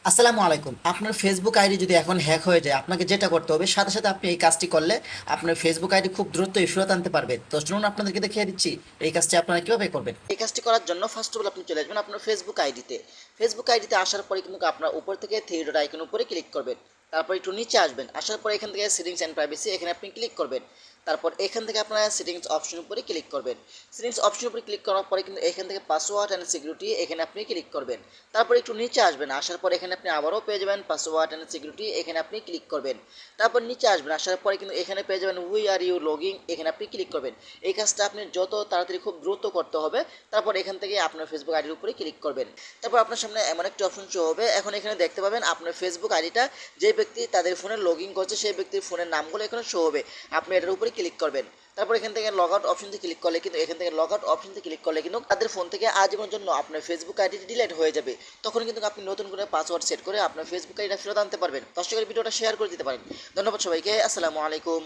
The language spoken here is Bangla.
আসসালামু আলাইকুম। আপনার ফেসবুক আইডি যদি এখন হ্যাক হয়ে যায়, আপনাকে যেটা করতে হবে, সাথে সাথে আপনি এই কাজটি করলে আপনার ফেসবুক আইডি খুব দ্রুতই ফেরত আনতে পারবেন। তো শুনুন, আপনাদেরকে দেখিয়ে দিচ্ছি এই কাজটি আপনারা কিভাবে করবেন। এই কাজটি করার জন্য ফার্স্ট অফ অল আপনি চলে আসবেন আপনার ফেসবুক আইডিতে। ফেসবুক আইডিতে আসার পরে কিন্তু আপনার উপর থেকে থ্রি ডট আইকন উপরে ক্লিক করবেন। তারপর একটু নিচে আসবেন, আসার পরে এখান থেকে সেটিংস অ্যান্ড প্রাইভেসি এখানে আপনি ক্লিক করবেন। তারপর এখান থেকে আপনারা সেটিংস অপশন উপরে ক্লিক করবেন। সেটিংস অপশন উপরে ক্লিক করার পরে কিন্তু এখান থেকে পাসওয়ার্ড অ্যান্ড সিকিউরিটি এখানে আপনি ক্লিক করবেন। তারপর একটু নিচে আসবেন, আসার পর এখানে আপনি আবারও পেয়ে যাবেন পাসওয়ার্ড অ্যান্ড সিকিউরিটি এখানে আপনি ক্লিক করবেন। তারপর নিচে আসবেন, আসার পরে কিন্তু এখানে পেয়ে যাবেন উই আর ইউ লগিং এখানে আপনি ক্লিক করবেন। এই কাজটা আপনি যত তাড়াতাড়ি খুব দ্রুত করতে হবে। তারপর এখান থেকে আপনার ফেসবুক আইডির উপরে ক্লিক করবেন। তারপর আপনার সামনে এমন একটি অপশন শো হবে। এখন এখানে দেখতে পাবেন আপনার ফেসবুক আইডিটা যে ব্যক্তি তাদের ফোনে লগ ইন করছে সেই ব্যক্তির ফোনের নামগুলো এখানে শো হবে। আপনি এটার উপরে ক্লিক করবেন। তারপর এখান থেকে লগ আউট অপশনটি ক্লিক করলে কিন্তু তাদের ফোন থেকে আজীবনের জন্য আপনার ফেসবুক আইডি ডিলিট হয়ে যাবে। তখন কিন্তু আপনি নতুন করে পাসওয়ার্ড সেট করে আপনার ফেসবুক আইডিটা ফেরত আনতে পারবেন। দর্শকের ভিডিওটা শেয়ার করে দিতে পারেন। ধন্যবাদ সবাইকে। আসসালামু আলাইকুম।